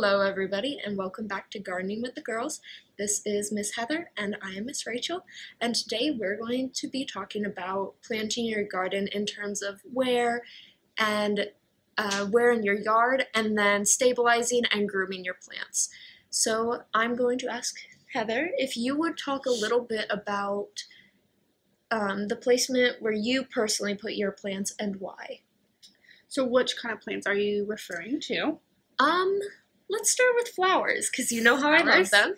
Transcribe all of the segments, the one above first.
Hello everybody and welcome back to Gardening with the Girls. This is Miss Heather and I am Miss Rachel, and today we're going to be talking about planting your garden in terms of where in your yard, and then stabilizing and grooming your plants. So I'm going to ask Heather if you would talk a little bit about the placement where you personally put your plants and why. So which kind of plants are you referring to? Let's start with flowers, because you know how I love them.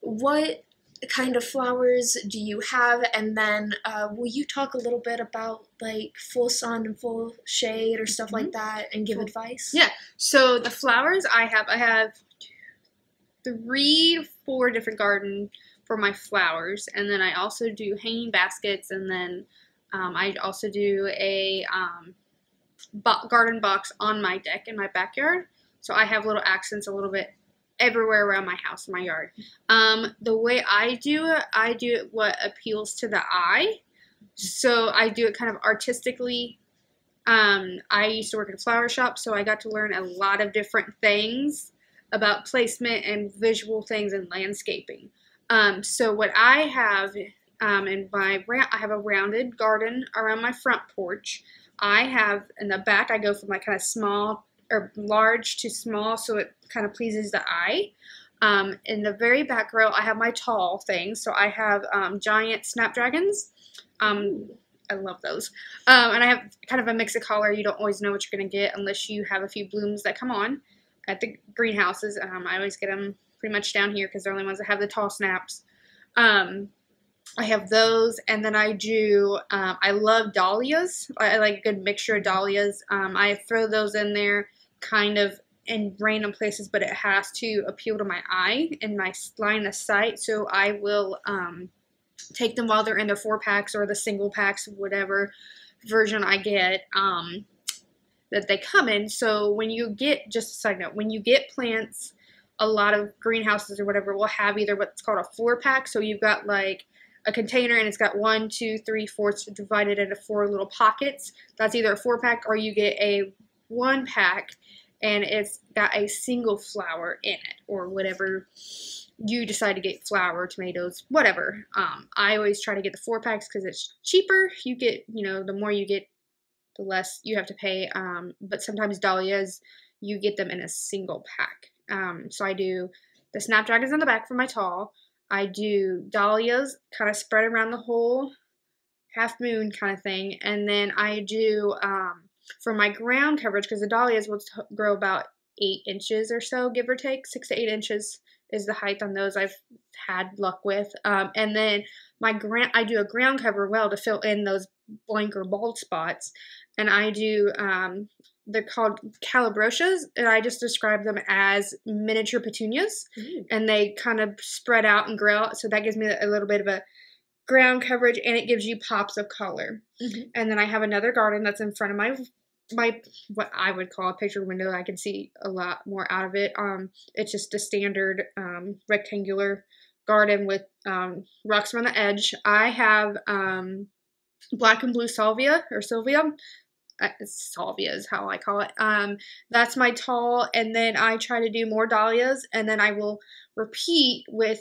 What kind of flowers do you have? And then will you talk a little bit about like full sun and full shade or stuff like that and give advice? Yeah, so the flowers I have 3 to 4 different gardens for my flowers, and then I also do hanging baskets, and then I also do a garden box on my deck in my backyard. So I have little accents a little bit everywhere around my house and my yard. The way I do it what appeals to the eye. So I do it kind of artistically. I used to work in a flower shop, so I got to learn a lot of different things about placement and visual things and landscaping. So what I have I have a rounded garden around my front porch. I have in the back, I go from like kind of small or large to small, so it kind of pleases the eye. In the very back row, I have my tall things. So I have giant snapdragons. I love those. And I have kind of a mix of color. You don't always know what you're going to get unless you have a few blooms that come on at the greenhouses. I always get them pretty much down here because they're the only ones that have the tall snaps. I have those, and then I do, I love dahlias. I like a good mixture of dahlias. I throw those in there kind of in random places, but it has to appeal to my eye and my line of sight. So I will take them while they're in their 4-packs or the single packs, whatever version I get that they come in. So when you get, just a side note, when you get plants, a lot of greenhouses or whatever will have either what's called a 4-pack. So you've got like a container and it's got 1, 2, 3, 4 divided into 4 little pockets. That's either a 4-pack or you get a 1-pack and it's got a single flower in it, or whatever you decide to get, flower, tomatoes, whatever. I always try to get the 4-packs because it's cheaper. You get, the more you get, the less you have to pay. But sometimes dahlias, you get them in a single pack. So I do the snapdragons on the back for my tall. I do dahlias kind of spread around the whole half moon kind of thing. And then I do, for my ground coverage, because the dahlias will grow about 8 inches or so, give or take. 6 to 8 inches is the height on those I've had luck with. And then I do a ground cover well to fill in those blank or bald spots. And I do, they're called Calabroshas, and I just describe them as miniature petunias. And they kind of spread out and grow out, so that gives me a little bit of a ground coverage, and it gives you pops of color. And then I have another garden that's in front of my what I would call a picture window. I can see a lot more out of it. It's just a standard rectangular garden with rocks around the edge. I have black and blue salvia, or sylvia. Salvia is how I call it. That's my tall, and then I try to do more dahlias, and then I will repeat with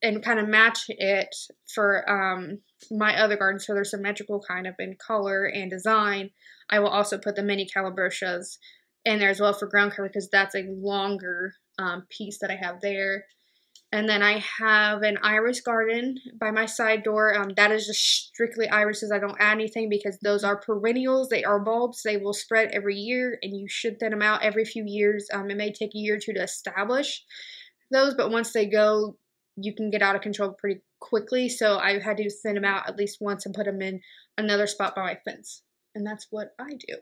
and kind of match it for my other garden, so they're symmetrical kind of in color and design. I will also put the mini Calabroshas in there as well for ground cover, because that's a longer piece that I have there. And then I have an iris garden by my side door. That is just strictly irises. I don't add anything because those are perennials. They are bulbs. They will spread every year, and you should thin them out every few years. It may take a year or 2 to establish those, but once they go, you can get out of control pretty quickly. So I've had to thin them out at least once and put them in another spot by my fence. And that's what I do.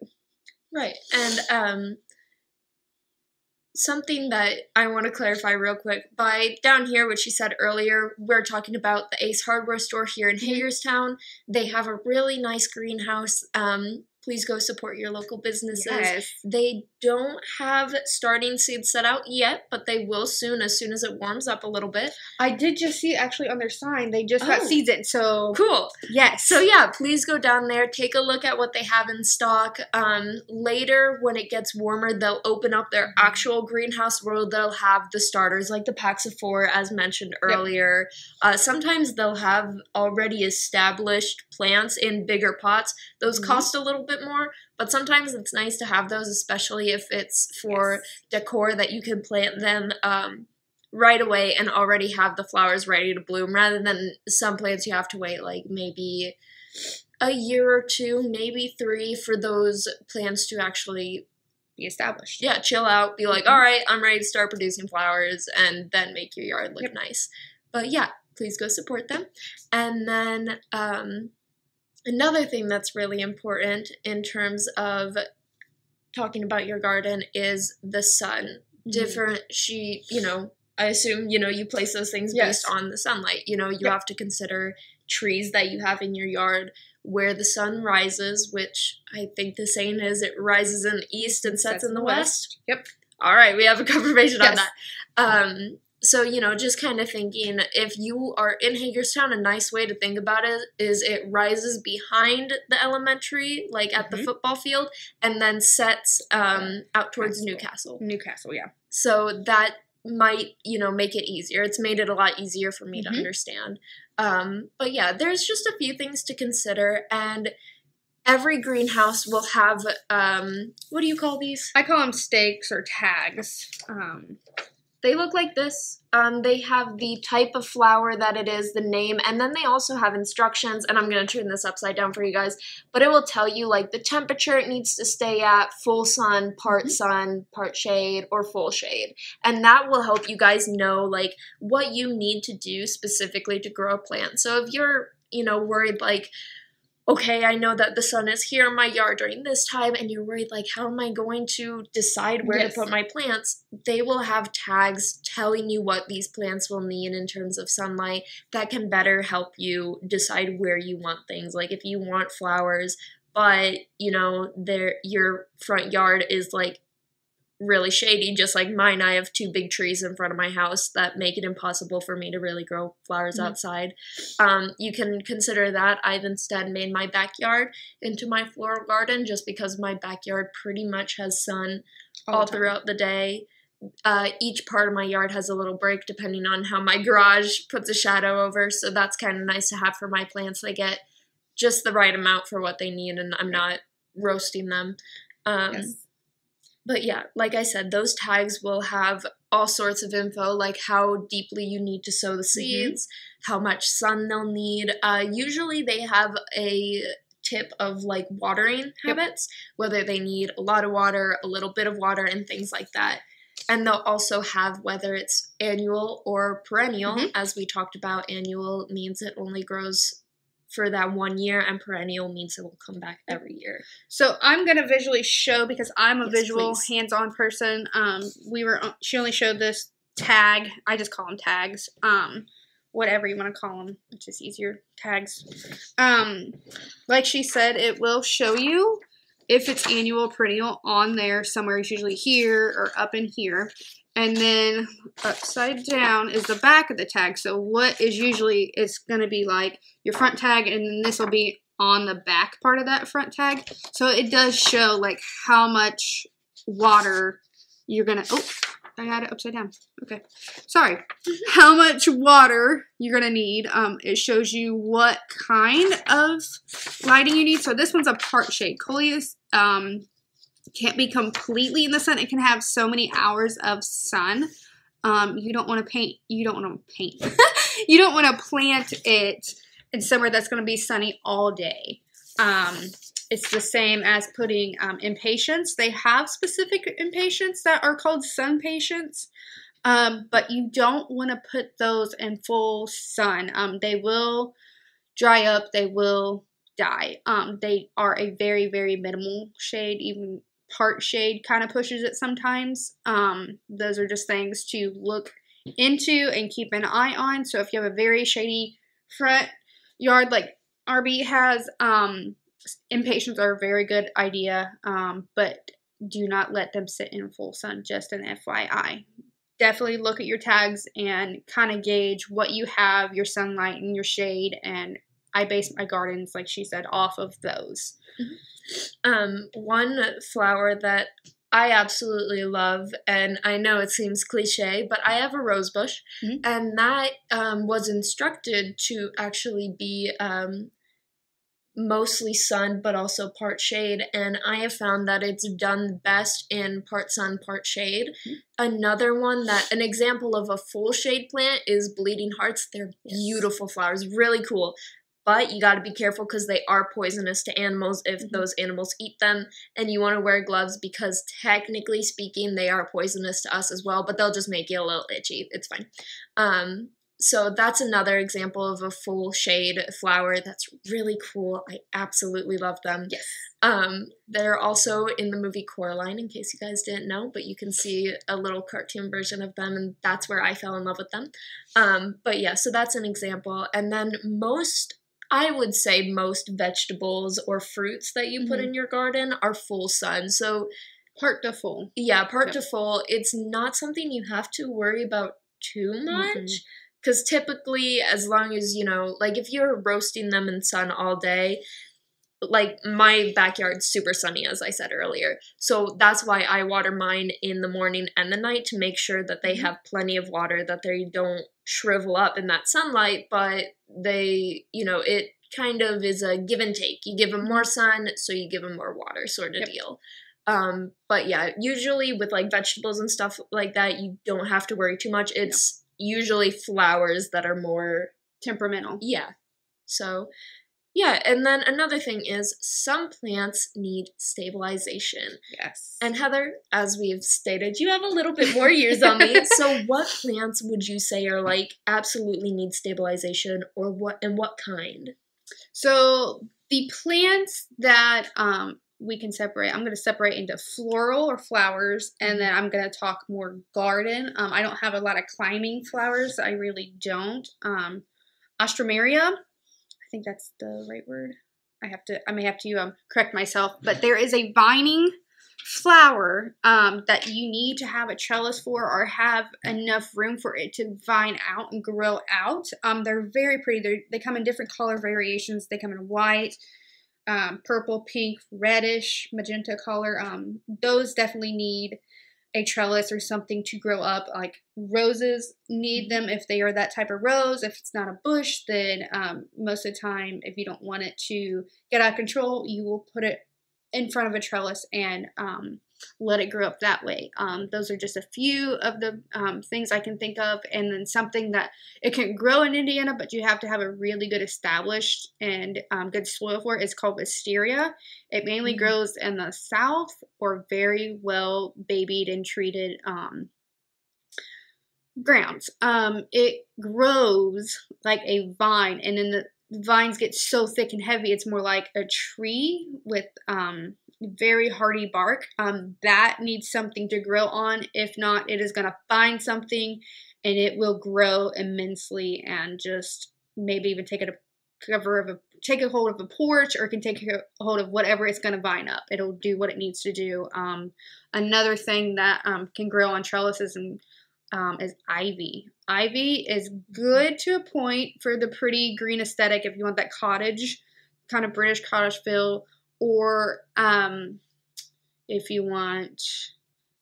Right. And something that I want to clarify real quick, by down here, which she said earlier, we're talking about the Ace Hardware store here in Hagerstown. They have a really nice greenhouse. please go support your local businesses. Yes. They don't have starting seeds set out yet, but they will soon as it warms up a little bit. I did just see actually on their sign, they just got seeds in, so. Cool. Yes. So yeah, please go down there, take a look at what they have in stock. Later, when it gets warmer, they'll open up their actual greenhouse where they'll have the starters, like the packs of 4, as mentioned earlier. Sometimes they'll have already established plants in bigger pots. Those cost a little bit more, but sometimes it's nice to have those, especially if it's for decor, that you can plant them right away and already have the flowers ready to bloom, rather than some plants you have to wait like maybe a year or 2, maybe 3 for those plants to actually be established. Yeah, chill out, be like, all right, I'm ready to start producing flowers, and then make your yard look nice. But yeah, please go support them. And then another thing that's really important in terms of talking about your garden is the sun. I assume, you place those things based on the sunlight. You have to consider trees that you have in your yard where the sun rises, which I think the saying is it rises in the east and sets in the west. Yep. All right, we have a confirmation on that. So, just kind of thinking, if you are in Hagerstown, a nice way to think about it is it rises behind the elementary, like at the football field, and then sets out towards Newcastle. Newcastle, yeah. So that might, make it easier. It's made it a lot easier for me to understand. But yeah, there's just a few things to consider, and every greenhouse will have, what do you call these? I call them stakes or tags. They look like this. They have the type of flower that it is, the name, and then they also have instructions, and I'm going to turn this upside down for you guys, but it will tell you, like, the temperature it needs to stay at, full sun, part shade, or full shade. And that will help you guys know, like, what you need to do specifically to grow a plant. So if you're, worried, like, okay, I know that the sun is here in my yard during this time, and you're worried, like, how am I going to decide where to put my plants? They will have tags telling you what these plants will need in terms of sunlight that can better help you decide where you want things. Like, if you want flowers, but, your front yard is, like, really shady, just like mine. I have 2 big trees in front of my house that make it impossible for me to really grow flowers outside. You can consider that. I've instead made my backyard into my floral garden just because my backyard pretty much has sun all throughout the day. Each part of my yard has a little break depending on how my garage puts a shadow over, so that's kind of nice to have for my plants. They get just the right amount for what they need, and I'm not roasting them. But yeah, like I said, those tags will have all sorts of info, like how deeply you need to sow the seeds, how much sun they'll need. Usually they have a tip of, like, watering habits, whether they need a lot of water, a little bit of water, and things like that. And they'll also have whether it's annual or perennial. As we talked about, annual means it only grows for that 1 year, and perennial means it will come back every year. So I'm going to visually show, because I'm a visual, hands-on person. She only showed this tag. I just call them tags. Whatever you want to call them. It's just easier. Tags. Like she said, it will show you if it's annual or perennial on there somewhere. It's usually here or up in here. And then upside down is the back of the tag. So what is usually, it's going to be like your front tag, and then this will be on the back part of that front tag. So it does show, like, how much water you're going to, I had it upside down. Okay. Sorry. How much water you're going to need. It shows you what kind of lighting you need. So this one's a part shade. Coleus, can't be completely in the sun. It can have so many hours of sun. You don't want to paint. You don't want to plant it in somewhere that's going to be sunny all day. It's the same as putting impatiens. They have specific impatiens that are called sun patients, but you don't want to put those in full sun. They will dry up. They will die. They are a very, very minimal shade. Even part shade kind of pushes it sometimes. Those are just things to look into and keep an eye on. So if you have a very shady front yard like RB has, impatiens are a very good idea, but do not let them sit in full sun, just an FYI. Definitely look at your tags and kind of gauge what you have, your sunlight and your shade, and I base my gardens, like she said, off of those. One flower that I absolutely love, and I know it seems cliche, but I have a rose bush, and that was instructed to actually be mostly sun, but also part shade, and I have found that it's done best in part sun, part shade. Another one an example of a full shade plant is bleeding hearts. They're beautiful flowers, really cool. But you got to be careful because they are poisonous to animals if those animals eat them. And you want to wear gloves because technically speaking, they are poisonous to us as well. But they'll just make you a little itchy. It's fine. So that's another example of a full shade flower that's really cool. I absolutely love them. Yes. They're also in the movie Coraline, in case you guys didn't know. But you can see a little cartoon version of them. And that's where I fell in love with them. But yeah, so that's an example. And then I would say most vegetables or fruits that you put in your garden are full sun. So part to full. Yeah, part to full. It's not something you have to worry about too much. Because typically, as long as, like if you're roasting them in sun all day, like my backyard's super sunny, as I said earlier. So that's why I water mine in the morning and the night to make sure that they have plenty of water, that they don't shrivel up in that sunlight, but they, it kind of is a give and take. You give them more sun, so you give them more water sort of deal. But yeah, usually with like vegetables and stuff like that, you don't have to worry too much. It's usually flowers that are more temperamental. Yeah. So yeah, and then another thing is some plants need stabilization. Yes. And Heather, as we've stated, you have a little bit more years on me. So what plants would you say are like absolutely need stabilization, or what kind? So the plants that we can separate, I'm going to separate into floral or flowers, and then I'm going to talk more garden. I don't have a lot of climbing flowers. I really don't. Ostromeria, I think that's the right word. I may have to correct myself, but there is a vining flower that you need to have a trellis for, or have enough room for it to vine out and grow out. They're very pretty. They come in different color variations. They come in white, purple, pink, reddish, magenta color. Those definitely need a trellis or something to grow up. Like roses need them if they are that type of rose. If it's not a bush, then most of the time, if you don't want it to get out of control, you will put it in front of a trellis and let it grow up that way. Those are just a few of the things I can think of. And then something that it can grow in Indiana, but you have to have a really good established and good soil for it, is called Wisteria. It mainly grows in the south, or very well babied and treated grounds. It grows like a vine, and then the vines get so thick and heavy, it's more like a tree with very hardy bark. That needs something to grow on. If not, it is going to find something and it will grow immensely, and just maybe even take a hold of a porch, or it can take a hold of whatever it's going to vine up. It'll do what it needs to do. Another thing that can grow on trellises is ivy. Ivy is good to a point for the pretty green aesthetic if you want that cottage, kind of British cottage feel, or if you want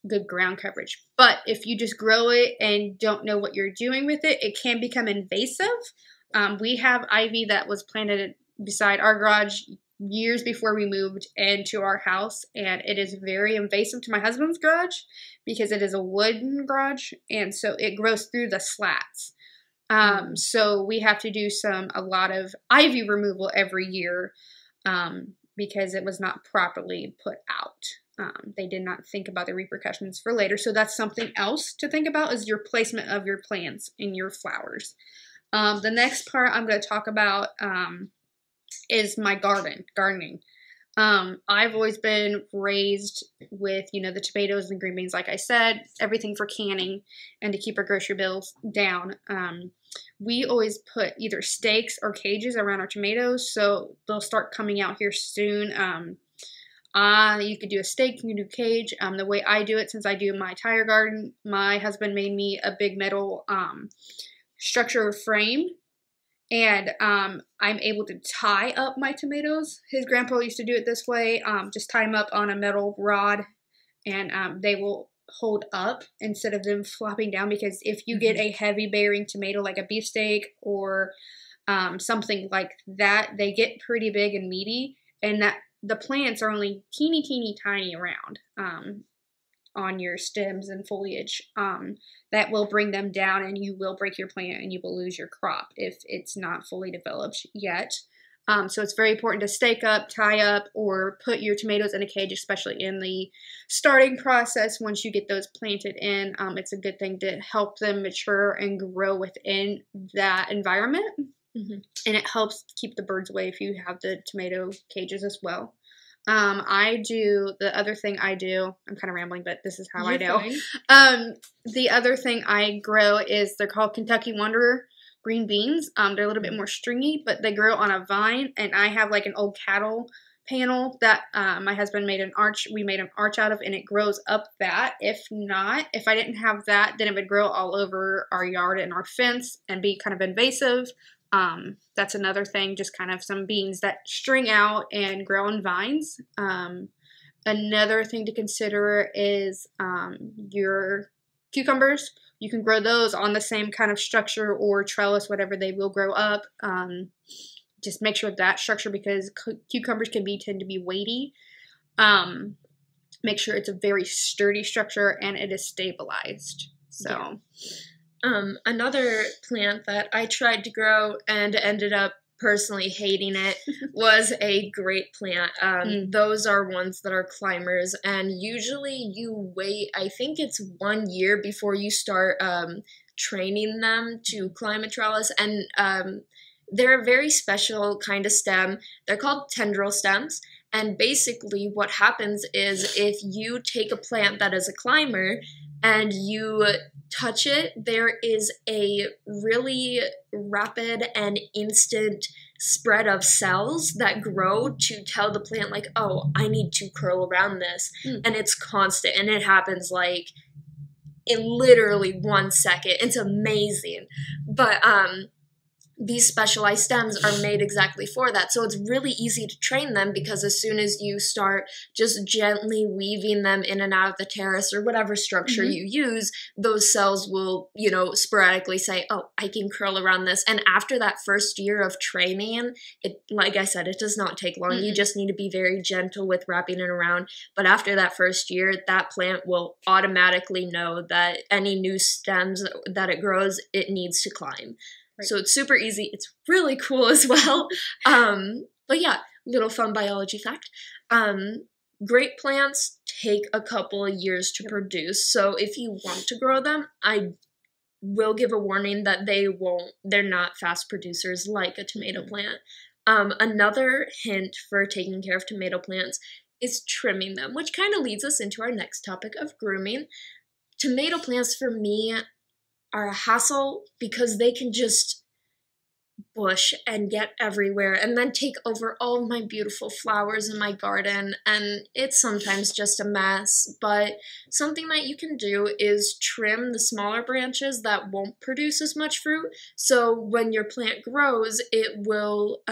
good ground coverage. But if you just grow it and don't know what you're doing with it, it can become invasive. We have ivy that was planted beside our garage years before we moved into our house, and it is very invasive to my husband's garage because it is a wooden garage, and so it grows through the slats. So we have to do a lot of ivy removal every year because it was not properly put out. They did not think about the repercussions for later. So that's something else to think about, is your placement of your plants and your flowers. The next part I'm going to talk about is my gardening. I've always been raised with, the tomatoes and green beans, like I said, everything for canning and to keep our grocery bills down. We always put either stakes or cages around our tomatoes, so they'll start coming out here soon. You could do a stake, you can do cage. The way I do it, since I do my tire garden, my husband made me a big metal structure frame. And I'm able to tie up my tomatoes. His grandpa used to do it this way. Just tie them up on a metal rod, and they will hold up instead of them flopping down. Because if you get a heavy bearing tomato like a beefsteak or something like that, they get pretty big and meaty, and that the plants are only teeny tiny around on your stems and foliage. That will bring them down, and you will break your plant and you will lose your crop if it's not fully developed yet. So it's very important to stake up, tie up, or put your tomatoes in a cage, especially in the starting process. Once you get those planted in, it's a good thing to help them mature and grow within that environment. And it helps keep the birds away if you have the tomato cages as well. The other thing I do, I'm kind of rambling, but this is how I know. The other thing I grow is, they're called Kentucky Wanderer green beans. They're a little bit more stringy, but they grow on a vine, and I have like an old cattle panel that my husband made we made an arch out of, and it grows up that. If I didn't have that, then it would grow all over our yard and our fence and be kind of invasive. That's another thing, just kind of some beans that string out and grow on vines. Another thing to consider is your cucumbers. You can grow those on the same kind of structure or trellis, whatever, they will grow up. Just make sure that structure, because cucumbers tend to be weighty. Make sure it's a very sturdy structure and it is stabilized. So. Yeah. Another plant that I tried to grow and ended up personally hating it was a grape plant. Those are ones that are climbers, and usually you wait, I think it's 1 year before you start training them to climb a trellis, and they're a very special kind of stem. They're called tendril stems, and basically what happens is, if you take a plant that is a climber and you touch it, there is a really rapid and instant spread of cells that grow to tell the plant, like, oh, I need to curl around this. And it's constant, and it happens like in literally 1 second. It's amazing. But these specialized stems are made exactly for that. So it's really easy to train them, because as soon as you start just gently weaving them in and out of the terrace or whatever structure you use, those cells will, sporadically say, oh, I can curl around this. And after that first year of training, like I said, it does not take long. You just need to be very gentle with wrapping it around. But after that first year, that plant will automatically know that any new stems that it grows, it needs to climb. Right. So it's super easy. It's really cool as well. But yeah, little fun biology fact. Grape plants take a couple of years to produce. So if you want to grow them, I will give a warning that they're not fast producers like a tomato plant. Another hint for taking care of tomato plants is trimming them, which kind of leads us into our next topic of grooming. Tomato plants, for me, are a hassle because they can just bush and get everywhere and then take over all of my beautiful flowers in my garden, and it's sometimes just a mess. But something that you can do is trim the smaller branches that won't produce as much fruit, so when your plant grows, it will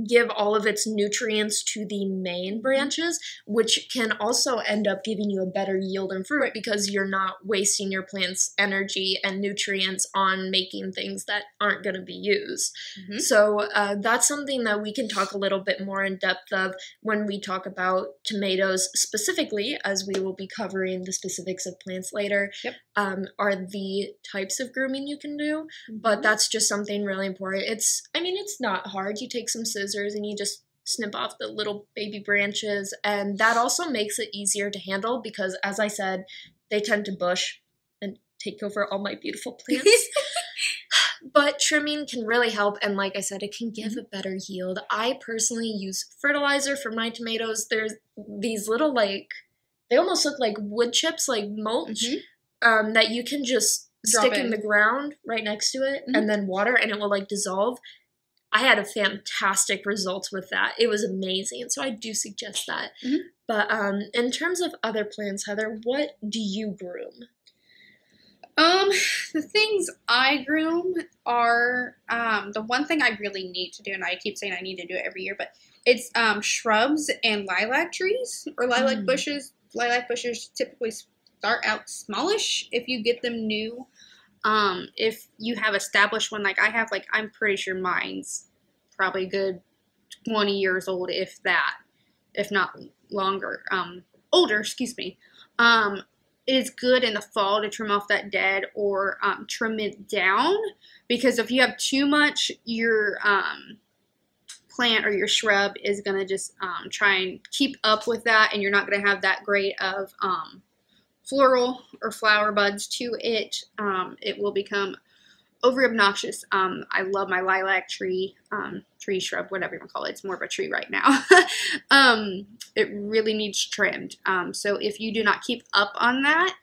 give all of its nutrients to the main branches, which can also end up giving you a better yield and fruit because you're not wasting your plant's energy and nutrients on making things that aren't going to be used. So that's something that we can talk a little bit more in depth of when we talk about tomatoes specifically, as we will be covering the specifics of plants later, are the types of grooming you can do. But that's just something really important. It's not hard. You take some scissors and you just snip off the little baby branches, and that also makes it easier to handle because, as I said, they tend to bush and take over all my beautiful plants. But trimming can really help, and like I said, it can give a better yield. I personally use fertilizer for my tomatoes. There's these little, like, they almost look like wood chips, like mulch, that you can just stick in the ground right next to it and then water, and it will, like, dissolve. I had a fantastic results with that. It was amazing, so I do suggest that. But in terms of other plants, Heather, what do you groom? The things I groom are, the one thing I really need to do, and I keep saying I need to do it every year, but it's, shrubs and lilac trees, or lilac bushes. Lilac bushes typically start out smallish if you get them new. If you have established one like I have, like, I'm pretty sure mine's probably a good 20 years old, if that, if not longer, older, excuse me. It is good in the fall to trim off that dead or trim it down, because if you have too much, your plant or your shrub is going to just try and keep up with that, and you're not going to have that great of floral or flower buds to it. It will become over obnoxious. I love my lilac tree, shrub, whatever you want to call it. It's more of a tree right now. It really needs trimmed. So if you do not keep up on that,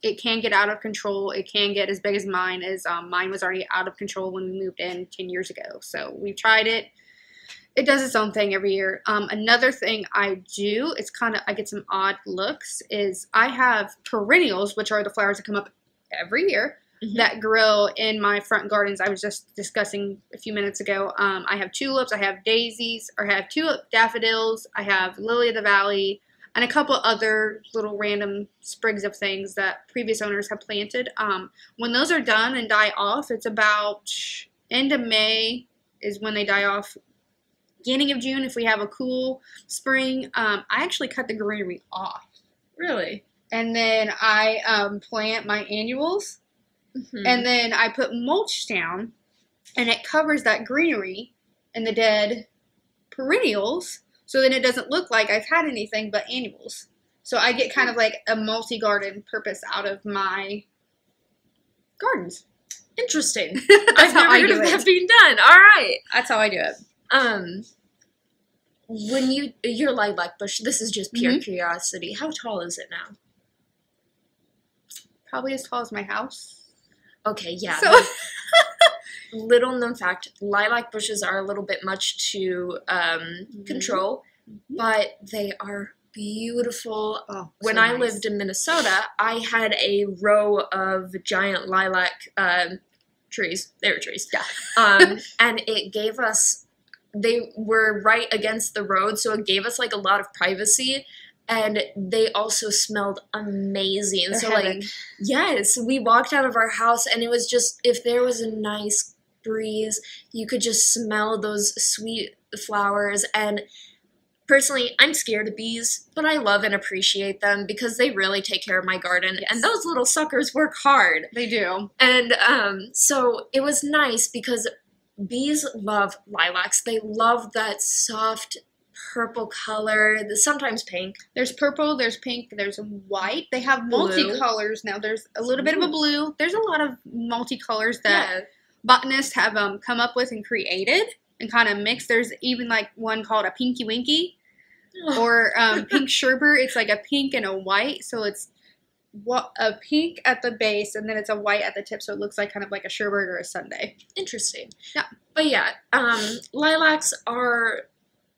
it can get out of control. It can get as big as mine is. Mine was already out of control when we moved in 10 years ago. So we've tried it. It does its own thing every year. Another thing I do, it's kind of, I get some odd looks, is I have perennials, which are the flowers that come up every year, that grow in my front gardens. I was just discussing a few minutes ago. I have tulips, I have daisies, or I have tulip daffodils, I have lily of the valley, and a couple other little random sprigs of things that previous owners have planted. When those are done and die off, it's about end of May is when they die off. Beginning of June, if we have a cool spring. I actually cut the greenery off. Really? And then I plant my annuals. And then I put mulch down, and it covers that greenery and the dead perennials, so then it doesn't look like I've had anything but annuals. So I get kind of like a multi-garden purpose out of my gardens. Interesting. I've never heard of that being done. All right. That's how I do it. When your lilac bush, this is just pure curiosity, how tall is it now? Probably as tall as my house. Okay, yeah. So little known fact, lilac bushes are a little bit much to control, but they are beautiful. When I lived in Minnesota, I had a row of giant lilac trees. They were trees. Yeah. And it gave us, they were right against the road, so it gave us like a lot of privacy. And they also smelled amazing. So, like, yes, we walked out of our house, and it was just, if there was a nice breeze, you could just smell those sweet flowers. And personally, I'm scared of bees, but I love and appreciate them because they really take care of my garden. Yes. And those little suckers work hard. They do. And so it was nice because bees love lilacs. They love that soft purple color, sometimes pink. There's purple, there's pink, there's white. They have multicolors now. There's a little bit of a blue. There's a lot of multicolors that botanists have come up with and created and kind of mixed. There's even like one called a Pinky Winky or pink sherbet. It's like a pink and a white, so it's a pink at the base and then it's a white at the tip, so it looks like kind of like a sherbet or a sundae. Interesting. Yeah, but yeah, lilacs are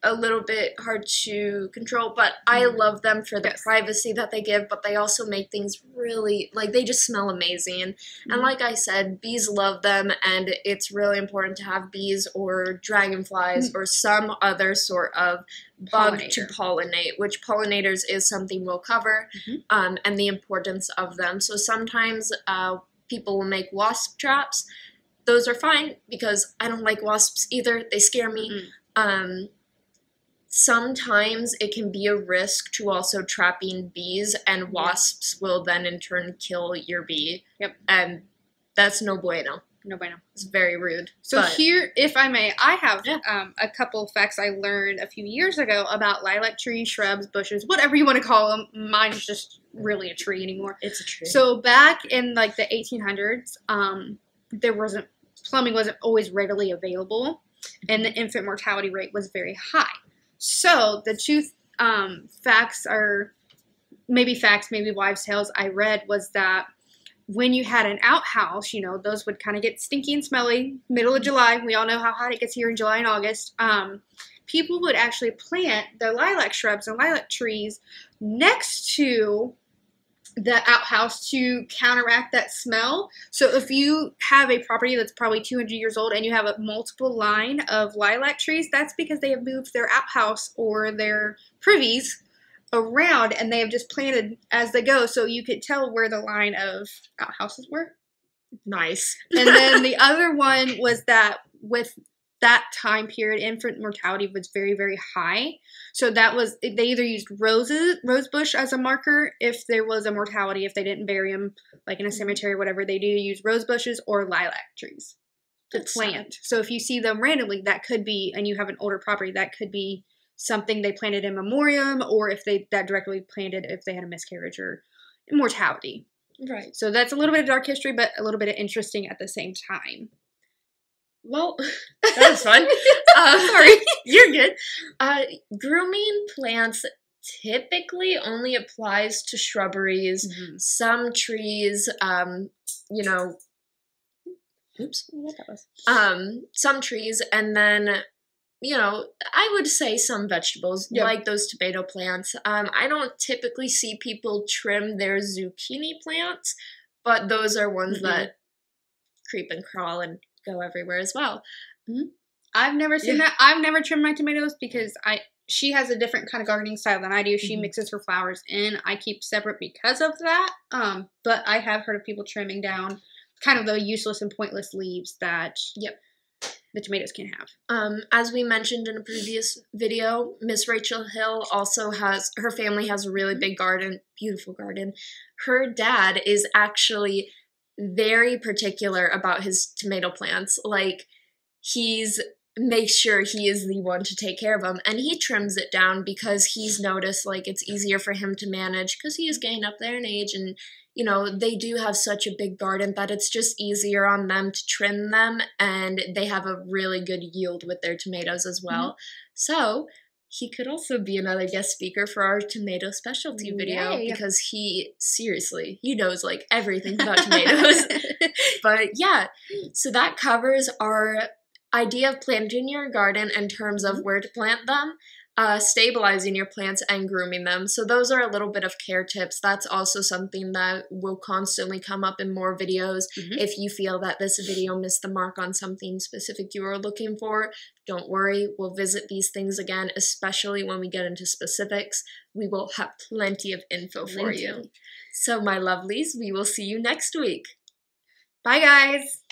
a little bit hard to control, but I love them for the privacy that they give, but they also make things really, like, they just smell amazing. And like I said, bees love them, and it's really important to have bees or dragonflies or some other sort of bug to pollinate, which pollinators is something we'll cover, and the importance of them. So sometimes people will make wasp traps. Those are fine because I don't like wasps either. They scare me. Sometimes it can be a risk to also trapping bees, and wasps will then in turn kill your bee. Yep. And that's no bueno. No bueno. It's very rude. So here, if I may, I have a couple facts I learned a few years ago about lilac trees, shrubs, bushes, whatever you want to call them. Mine's just really a tree anymore. It's a tree. So back in like the 1800s, there wasn't plumbing wasn't always readily available, and the infant mortality rate was very high. So the two facts, maybe wives' tales I read, was that when you had an outhouse, you know, those would kind of get stinky and smelly. Middle of July, we all know how hot it gets here in July and August. People would actually plant their lilac shrubs and lilac trees next to the outhouse to counteract that smell. So if you have a property that's probably 200 years old and you have a multiple line of lilac trees, that's because they have moved their outhouse or their privies around, and they have just planted as they go, so you could tell where the line of outhouses were. Nice. And then the other one was that with that time period, infant mortality was very, very high. So that was, they either used rosebush as a marker if there was a mortality, if they didn't bury them like in a cemetery or whatever, they'd either use rose bushes or lilac trees to plant. So if you see them randomly, that could be, and you have an older property, that could be something they planted in memoriam, or if they that directly planted if they had a miscarriage or mortality. Right. So that's a little bit of dark history, but a little bit of interesting at the same time. Well, that was fun. Sorry, you're good. Grooming plants typically only applies to shrubberies, some trees, you know, some trees, and then, you know, I would say some vegetables, like those tomato plants. I don't typically see people trim their zucchini plants, but those are ones that creep and crawl and go everywhere as well. I've never seen that. I've never trimmed my tomatoes because she has a different kind of gardening style than I do. She mixes her flowers in. I keep separate because of that. But I have heard of people trimming down kind of the useless and pointless leaves that the tomatoes can have. As we mentioned in a previous video, Miss Rachel Hill also her family has a really big garden, beautiful garden. Her dad is actually very particular about his tomato plants. Like, makes sure he is the one to take care of them, and he trims it down because he's noticed, like, it's easier for him to manage because he is getting up there in age, and, you know, they do have such a big garden that it's just easier on them to trim them, and they have a really good yield with their tomatoes as well. So he could also be another guest speaker for our tomato specialty video because he knows like everything about tomatoes. But yeah, so that covers our idea of planting your garden in terms of where to plant them, stabilizing your plants, and grooming them. So those are a little bit of care tips. That's also something that will constantly come up in more videos. If you feel that this video missed the mark on something specific you were looking for, don't worry. We'll visit these things again, especially when we get into specifics. We will have plenty of info for you. So my lovelies, we will see you next week. Bye, guys.